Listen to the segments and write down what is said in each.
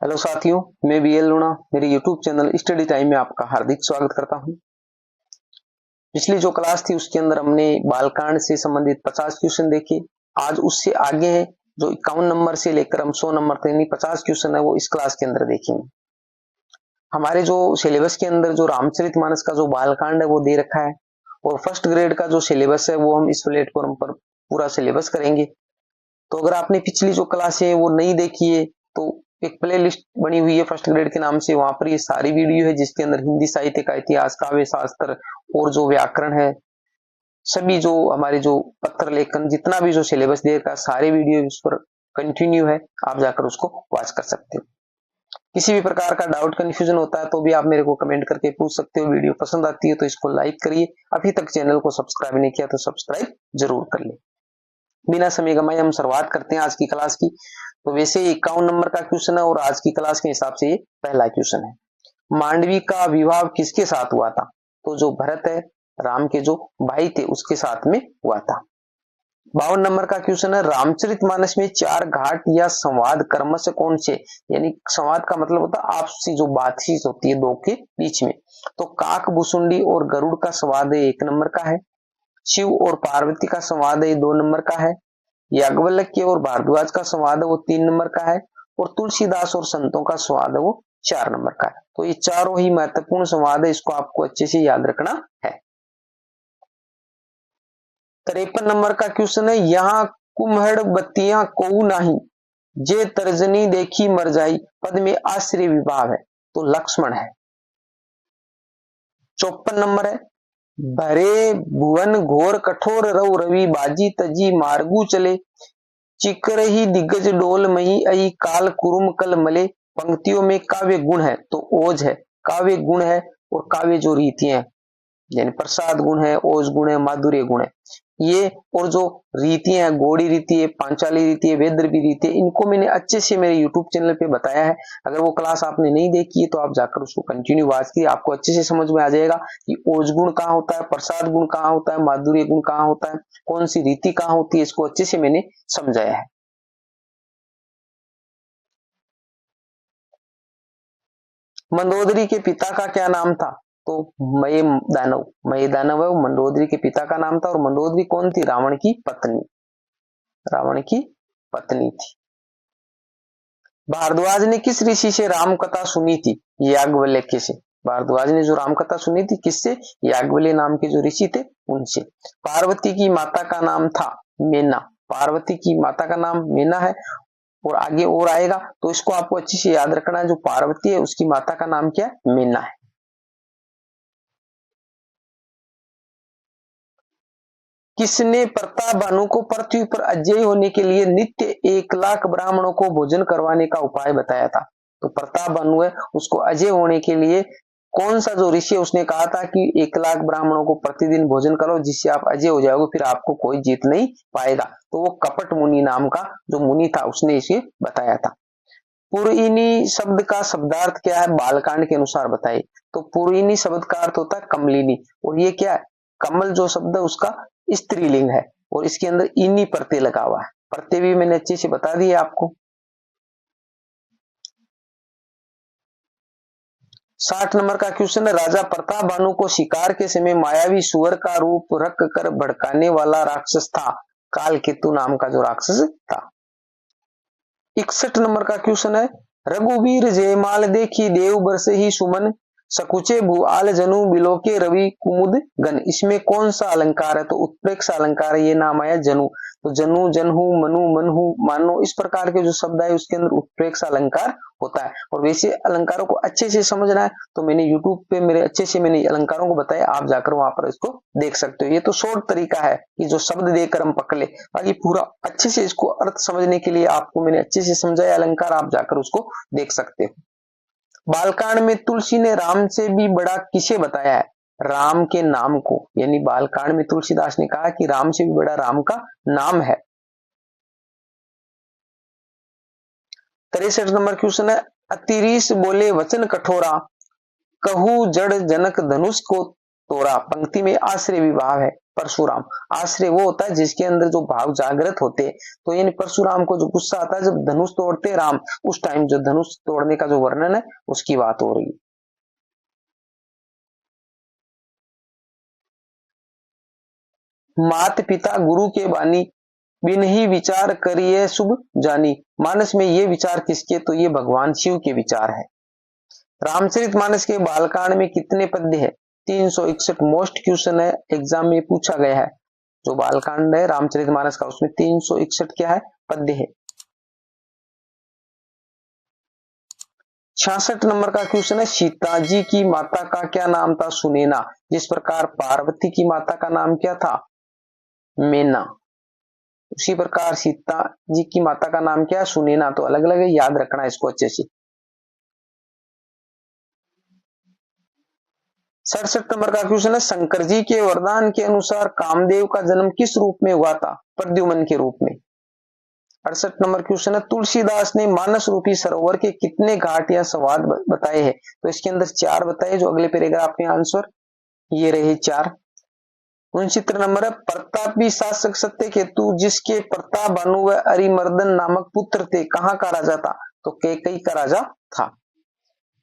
Hello साथियों, मैं BL लूणा मेरे यूट्यूब चैनल स्टडी टाइम में आपका हार्दिक स्वागत करता हूं। पिछली जो क्लास थी उसके अंदर हमने बालकांड से संबंधित 50 क्वेश्चन देखे। आज उससे आगे है, जो 51 नंबर से लेकर हम 100 नंबर तक यानी 50 क्वेश्चन है वो इस क्लास के अंदर देखेंगे। हमारे जो सिलेबस के अंदर जो रामचरितमानस का जो बालकांड है वो दे रखा है और फर्स्ट ग्रेड का जो सिलेबस है वो हम इस प्लेटफॉर्म पर पूरा सिलेबस करेंगे। तो अगर आपने पिछली जो क्लास है वो नहीं देखी है तो एक प्ले लिस्ट बनी हुई है फर्स्ट ग्रेड के नाम से, वहां पर ये सारी वीडियो है जिसके अंदर हिंदी साहित्य का इतिहास, काव्य शास्त्र और जो व्याकरण है, सभी जो हमारे जो पत्र लेखन जितना भी जो सिलेबस दे रखा सारे वीडियो इस पर कंटिन्यू है, आप जाकर उसको वॉच कर सकते हो। किसी भी प्रकार का डाउट कंफ्यूजन होता है तो भी आप मेरे को कमेंट करके पूछ सकते हो। वीडियो पसंद आती है तो इसको लाइक करिए, अभी तक चैनल को सब्सक्राइब नहीं किया तो सब्सक्राइब जरूर कर ले। बिना समय गमाए हम शुरुआत करते हैं आज की क्लास की। तो वैसे 51 नंबर का क्वेश्चन है और आज की क्लास के हिसाब से ये पहला क्वेश्चन है। मांडवी का विवाह किसके साथ हुआ था? तो जो भरत है, राम के जो भाई थे, उसके साथ में हुआ था। 52 नंबर का क्वेश्चन है, रामचरितमानस में 4 घाट या संवाद क्रमश कौन से? यानी संवाद का मतलब होता है आपसी जो बातचीत होती है दो के बीच में। तो काक भुसुंडी और गरुड़ का संवाद 1 नंबर का है। शिव और पार्वती का संवाद 2 नंबर का है। याज्ञवल्क्य और भारद्वाज का संवाद है वो 3 नंबर का है और तुलसीदास और संतों का संवाद है वो 4 नंबर का है। तो ये चारों ही महत्वपूर्ण संवाद है, इसको आपको अच्छे से याद रखना है। 53 नंबर का क्वेश्चन है, यहाँ कुम्हड़ बत्तियां कोऊ नाही, जे तर्जनी देखी मर जाई, पद में आश्रय विभाव है, तो लक्ष्मण है। 54 नंबर है, भरे भुवन घोर कठोर रव रवि, बाजी तजी मार्गू चले, चिकर ही दिग्गज डोल मई आई, काल कुरुम कल मले। पंक्तियों में काव्य गुण है तो ओज है, काव्य गुण है और काव्य जो रीतियां है यानी प्रसाद गुण है, ओज गुण है, माधुर्य गुण है ये, और जो रीतियां है, गौड़ी रीति है, पांचाली रीति है, वेदर्भी रीति है, इनको मैंने अच्छे से मेरे यूट्यूब चैनल पे बताया है। अगर वो क्लास आपने नहीं देखी है तो आप जाकर उसको कंटिन्यू वॉच कीजिए, आपको अच्छे से समझ में आ जाएगा कि ओज गुण कहाँ होता है, प्रसाद गुण कहाँ होता है, माधुर्य गुण कहाँ होता है, कौन सी रीति कहाँ होती है, इसको अच्छे से मैंने समझाया है। मंदोदरी के पिता का क्या नाम था? तो मय दानव, मय दानव है वो मंदोदरी के पिता का नाम था। और मंदोदरी कौन थी? रावण की पत्नी, रावण की पत्नी थी। भारद्वाज ने किस ऋषि से राम कथा सुनी थी? याज्ञवल्क्य से। भारद्वाज ने जो राम कथा सुनी थी किससे? याज्ञवल्क्य नाम के जो ऋषि थे उनसे। पार्वती की माता का नाम था मेना, पार्वती की माता का नाम मेना है और आगे और आएगा तो इसको आपको अच्छे से याद रखना है। जो पार्वती है उसकी माता का नाम क्या है? मेना है। किसने प्रतापभानु को पृथ्वी पर अजय होने के लिए नित्य 1 लाख ब्राह्मणों को भोजन करवाने का उपाय बताया था? तो प्रतापभानु है, उसको अजय होने के लिए कौन सा जो ऋषि है उसने कहा था कि 1 लाख ब्राह्मणों को प्रतिदिन भोजन करो जिससे आप अजय हो जाओगे, फिर आपको कोई जीत नहीं पाएगा। तो वो कपट मुनि नाम का जो मुनि था उसने इसे बताया था। पुरइनी शब्द का शब्दार्थ क्या है? बालकांड के अनुसार बताइए। तो पुरइनी शब्द का अर्थ होता है कमलिनी, और ये क्या है? कमल जो शब्द है उसका स्त्रीलिंग है और इसके अंदर इनी प्रत्यय लगा हुआ है। प्रत्यय भी मैंने अच्छे से बता दिए आपको। 60 नंबर का क्वेश्चन है, राजा प्रतापभानु को शिकार के समय मायावी सुअर का रूप रख कर भड़काने वाला राक्षस था, काल केतु नाम का जो राक्षस था। 61 नंबर का क्वेश्चन है, रघुवीर जयमाल देखी देव बरसे ही सुमन, सकुचे भूआल जनु बिलोके रवि कुमुद गन। इसमें कौन सा अलंकार है? तो उत्प्रेक्ष अलंकार है, ये नाम आया जनु। तो जनु, जनहु, मनु, मनहु, मानो, इस प्रकार के जो शब्द है उसके अंदर उत्प्रेक्ष अलंकार होता है। और वैसे अलंकारों को अच्छे से समझना है तो मैंने यूट्यूब पे मेरे अच्छे से मैंने अलंकारों को बताया, आप जाकर वहां पर इसको देख सकते हो। ये तो शॉर्ट तरीका है कि जो शब्द देकर हम पकड़ ले, बाकी पूरा अच्छे से इसको अर्थ समझने के लिए आपको मैंने अच्छे से समझाया अलंकार, आप जाकर उसको देख सकते हो। बालकांड में तुलसी ने राम से भी बड़ा किसे बताया है? राम के नाम को, यानी बालकांड में तुलसीदास ने कहा कि राम से भी बड़ा राम का नाम है। 63 नंबर क्वेश्चन है, अतिरीस बोले वचन कठोरा, कहू जड़ जनक धनुष को तोड़ा, पंक्ति में आश्रय विभाव है, परशुराम। आश्रय वो होता है जिसके अंदर जो भाव जागृत होते, तो यानी परशुराम को जो गुस्सा आता है जब धनुष तोड़ते राम, उस टाइम जो धनुष तोड़ने का जो वर्णन है उसकी बात हो रही है। मात पिता गुरु के बानी, बिन ही विचार करिए शुभ जानी। मानस में ये विचार किसके, तो ये भगवान शिव के विचार है। रामचरितमानस के बालकांड में कितने पद्य है? 361। मोस्ट क्वेश्चन है, एग्जाम में पूछा गया है। जो बालकांड है रामचरितमानस का उसमें 361 क्या है? पद्य है। 66 नंबर का क्वेश्चन है, सीता जी की माता का क्या नाम था? सुनैना। जिस प्रकार पार्वती की माता का नाम क्या था? मैना। उसी प्रकार सीता जी की माता का नाम क्या है? सुनैना। तो अलग अलग है, याद रखना इसको अच्छे से। 67 नंबर का क्वेश्चन है, शंकर जी के वरदान के अनुसार कामदेव का जन्म किस रूप में हुआ था? प्रद्युम्न के रूप में। 68 नंबर क्वेश्चन है, तुलसीदास ने मानस रूपी सरोवर के कितने घाट या संवाद बताए हैं? तो इसके अंदर 4 बताए, जो अगले पैराग्राफ में आंसर ये रहे 4। 69 नंबर है, प्रतापी शासक सत्य केतु जिसके प्रताप भानु व अरिमर्दन नामक पुत्र थे, कहां का राजा था? तो कैकई का राजा था।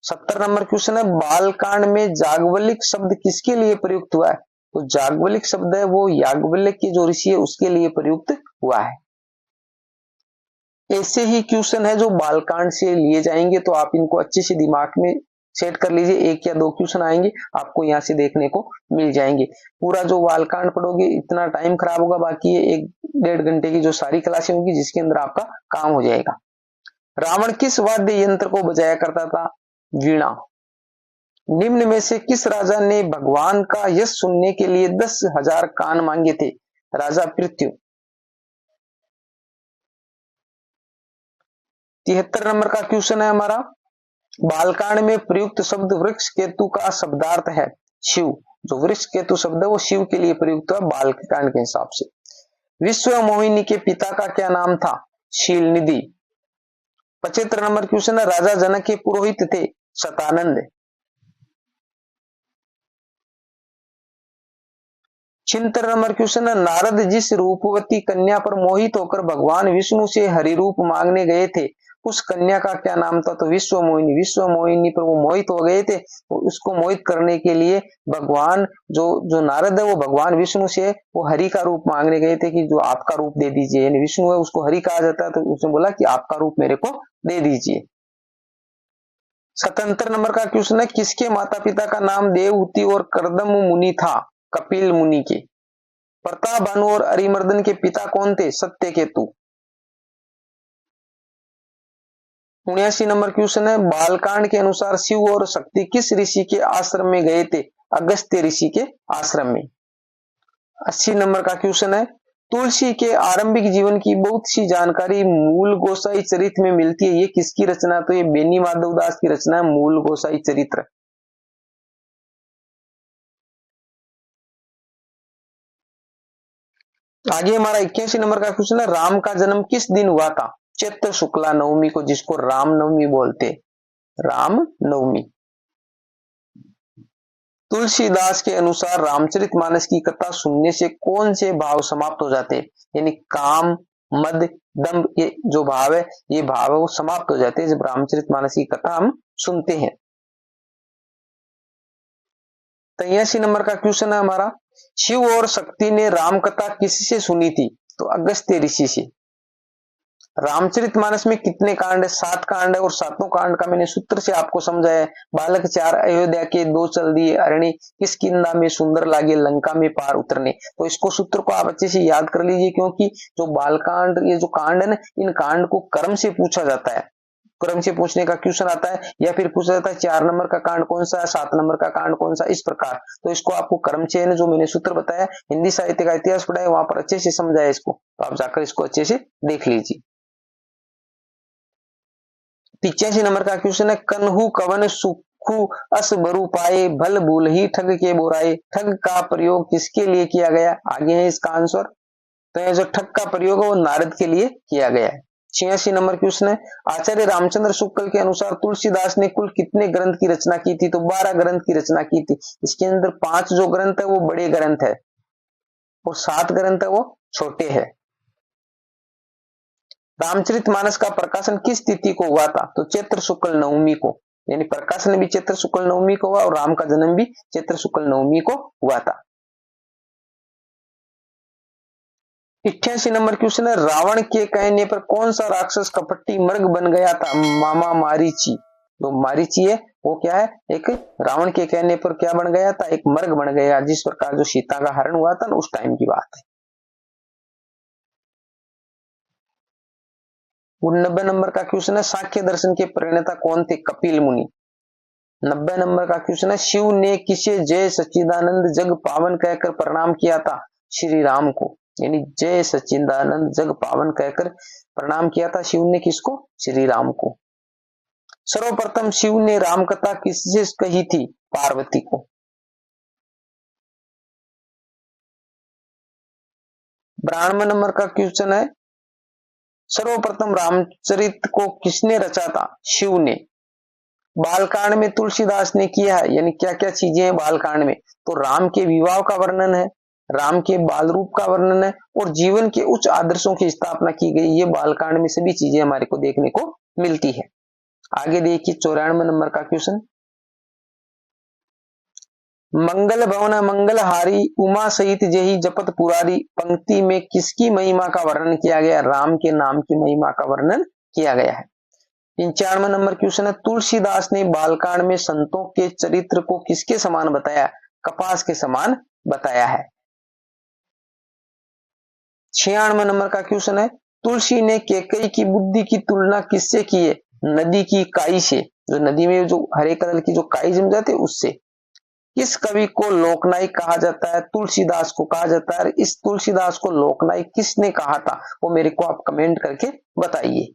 70 नंबर क्वेश्चन है, बालकांड में जागवलिक शब्द किसके लिए प्रयुक्त हुआ है? तो जागवलिक शब्द है वो याज्ञवल्क्य की जो ऋषि है उसके लिए प्रयुक्त हुआ है। ऐसे ही क्वेश्चन है जो बालकांड से लिए जाएंगे, तो आप इनको अच्छे से दिमाग में सेट कर लीजिए। 1 या 2 क्वेश्चन आएंगे आपको यहाँ से देखने को मिल जाएंगे। पूरा जो बालकांड पढ़ोगे इतना टाइम खराब होगा, बाकी ये 1-1.5 घंटे की जो सारी क्लासें होंगी जिसके अंदर आपका काम हो जाएगा। रावण किस वाद्य यंत्र को बजाया करता था? वीणा। निम्न में से किस राजा ने भगवान का यश सुनने के लिए 10,000 कान मांगे थे? राजा पृथ्वी। 73 नंबर का क्वेश्चन है हमारा, बालकांड में प्रयुक्त शब्द वृक्ष केतु का शब्दार्थ है शिव। जो वृक्ष केतु शब्द है वो शिव के लिए प्रयुक्त है बालकांड के हिसाब से। विश्व मोहिनी के पिता का क्या नाम था? शीलनिधि। 75 नंबर क्वेश्चन है, राजा जनक के पुरोहित थे शतानंद। 76 नंबर क्वेश्चन है, नारद जिस रूपवती कन्या पर मोहित होकर भगवान विष्णु से हरि रूप मांगने गए थे उस कन्या का क्या नाम था? तो विश्व मोहिनी। विश्व मोहिनी पर वो मोहित हो गए थे, तो उसको मोहित करने के लिए भगवान जो नारद है वो भगवान विष्णु से वो हरि का रूप मांगने गए थे कि जो आपका रूप दे दीजिए। यानी विष्णु है उसको हरि कहा जाता है, तो उसने बोला कि आपका रूप मेरे को दे दीजिए। 77 नंबर का क्वेश्चन है, किसके माता पिता का नाम देवहूति और कर्दम मुनि था? कपिल मुनि के। प्रताप भानु और अरिमर्दन के पिता कौन थे? सत्यकेतु। 79 नंबर क्वेश्चन है, बालकांड के अनुसार शिव और शक्ति किस ऋषि के आश्रम में गए थे? अगस्त्य ऋषि के आश्रम में। 80 नंबर का क्वेश्चन है, तुलसी के आरंभिक जीवन की बहुत सी जानकारी मूल गोसाई चरित्र में मिलती है, ये किसकी रचना? तो ये बेनी माधवदास की रचना है मूल गोसाई चरित्र। आगे हमारा 81 नंबर का क्वेश्चन है, राम का जन्म किस दिन हुआ था? चैत्र शुक्ला नवमी को, जिसको राम नवमी बोलते। राम नवमी। तुलसीदास के अनुसार रामचरितमानस की कथा सुनने से कौन से भाव समाप्त हो जाते हैं? यानी काम, मद, दंभ, ये जो भाव है ये भाव वो समाप्त हो जाते हैं जब रामचरितमानस की कथा हम सुनते हैं। 83 नंबर का क्वेश्चन है हमारा, शिव और शक्ति ने राम कथा किससे सुनी थी? तो अगस्त्य ऋषि से। रामचरितमानस में कितने कांड है? 7 कांड है, और 7 कांड का मैंने सूत्र से आपको समझाया। बालक 4 अयोध्या के 2 चल दिए अरण्य, किसकिंदा में सुंदर लागे लंका में पार उतरने। तो इसको सूत्र को आप अच्छे से याद कर लीजिए, क्योंकि जो बालकांड ये जो कांड है ना, इन कांड को क्रम से पूछा जाता है। क्रम से पूछने का क्वेश्चन आता है, या फिर पूछा जाता है 4 नंबर का कांड कौन सा है, 7 नंबर का कांड कौन सा, इस प्रकार। तो इसको आपको क्रम से जो मैंने सूत्र बताया, हिंदी साहित्य का इतिहास पढ़ाया वहां पर अच्छे से समझाया इसको, तो आप जाकर इसको अच्छे से देख लीजिए। 85 नंबर का क्वेश्चन है, कन्हु कवन सुखु अस बरु पाए भल भूल ही ठग के बोराए। ठग का प्रयोग किसके लिए किया गया? आगे है इसका आंसर। तो ये जो ठग का प्रयोग है वो नारद के लिए किया गया है। 86 नंबर क्वेश्चन है, आचार्य रामचंद्र शुक्ल के अनुसार तुलसीदास ने कुल कितने ग्रंथ की रचना की थी? तो 12 ग्रंथ की रचना की थी। इसके अंदर 5 जो ग्रंथ है वो बड़े ग्रंथ है। और 7 ग्रंथ है वो छोटे हैं। रामचरितमानस का प्रकाशन किस तिथि को हुआ था? तो चैत्र शुक्ल नवमी को, यानी प्रकाशन भी चैत्र शुक्ल नवमी को हुआ और राम का जन्म भी चैत्र शुक्ल नवमी को हुआ था। 88 नंबर क्वेश्चन है, रावण के कहने पर कौन सा राक्षस कपटी मृग बन गया था? मामा मारीची। तो मारीची है वो क्या है, एक रावण के कहने पर क्या बन गया था, एक मृग बन गया, जिस प्रकार जो सीता का हरण हुआ था ना उस टाइम की बात है। 90 नंबर का क्वेश्चन है, सांख्य दर्शन के प्रणेता कौन थे? कपिल मुनि। 90 नंबर का क्वेश्चन है, शिव ने किसे जय सच्चिदानंद जग पावन कहकर प्रणाम किया था? श्री राम को, यानी जय सच्चिदानंद जग पावन कहकर प्रणाम किया था शिव ने किसको? श्री राम को। सर्वप्रथम शिव ने राम कथा किससे कही थी? पार्वती को। 92 नंबर का क्वेश्चन है, सर्वप्रथम रामचरित को किसने रचा था? शिव ने। बालकांड में तुलसीदास ने किया है, यानी क्या क्या चीजें हैं बालकांड में? तो राम के विवाह का वर्णन है, राम के बाल रूप का वर्णन है और जीवन के उच्च आदर्शों की स्थापना की गई। ये बालकांड में सभी चीजें हमारे को देखने को मिलती है। आगे देखिए 94 नंबर का क्वेश्चन, मंगल भवन मंगल हारी उमा सहित जेहि जपत पुरारी पंक्ति में किसकी महिमा का वर्णन किया गया? राम के नाम की महिमा का वर्णन किया गया है। 95 नंबर क्वेश्चन है, तुलसीदास ने बालकांड में संतों के चरित्र को किसके समान बताया? कपास के समान बताया है। 96 नंबर का क्वेश्चन है, तुलसी ने कैकेयी की बुद्धि की तुलना किससे की है? नदी की काई से, जो नदी में जो हरे कलर की जो काई जम जाती है उससे। किस कवि को लोकनायक कहा जाता है? तुलसीदास को कहा जाता है। इस तुलसीदास को लोकनायक किसने कहा था वो मेरे को आप कमेंट करके बताइए।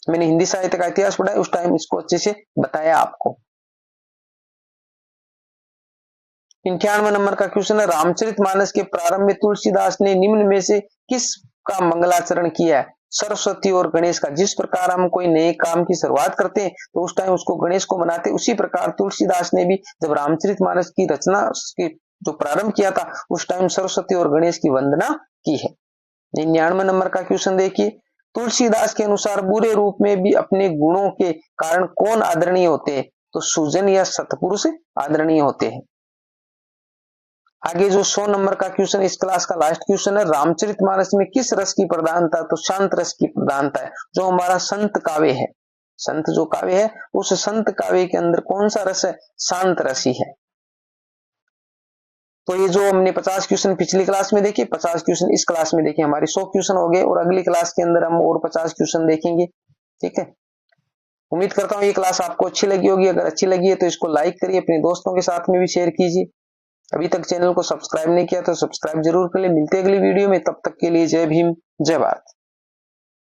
मैंने हिंदी साहित्य का इतिहास पढ़ा है, उस टाइम इसको अच्छे से बताया आपको। 98 नंबर का क्वेश्चन है, रामचरितमानस के प्रारंभ में तुलसीदास ने निम्न में से किस का मंगलाचरण किया है? सरस्वती और गणेश का। जिस प्रकार हम कोई नए काम की शुरुआत करते हैं तो उस टाइम उसको गणेश को मनाते, उसी प्रकार तुलसीदास ने भी जब रामचरितमानस की रचना की जो प्रारंभ किया था उस टाइम सरस्वती और गणेश की वंदना की है। 99 नंबर का क्वेश्चन देखिए, तुलसीदास के अनुसार बुरे रूप में भी अपने गुणों के कारण कौन आदरणीय होते हैं? तो सुजन या सतपुरुष आदरणीय होते हैं। आगे जो 100 नंबर का क्वेश्चन, इस क्लास का लास्ट क्वेश्चन है, रामचरितमानस में किस रस की प्रधानता? तो शांत रस की प्रधानता है। जो हमारा संत काव्य है, संत जो काव्य है उस संत काव्य के अंदर कौन सा रस है? शांत रस ही है। तो ये जो हमने 50 क्वेश्चन पिछली क्लास में देखे, 50 क्वेश्चन इस क्लास में देखे, हमारे 100 क्वेश्चन हो गए और अगली क्लास के अंदर हम और 50 क्वेश्चन देखेंगे। ठीक है, उम्मीद करता हूँ ये क्लास आपको अच्छी लगी होगी। अगर अच्छी लगी है तो इसको लाइक करिए, अपने दोस्तों के साथ में भी शेयर कीजिए। अभी तक चैनल को सब्सक्राइब नहीं किया तो सब्सक्राइब जरूर कर ले। मिलते हैं अगली वीडियो में, तब तक के लिए जय भीम जय भारत।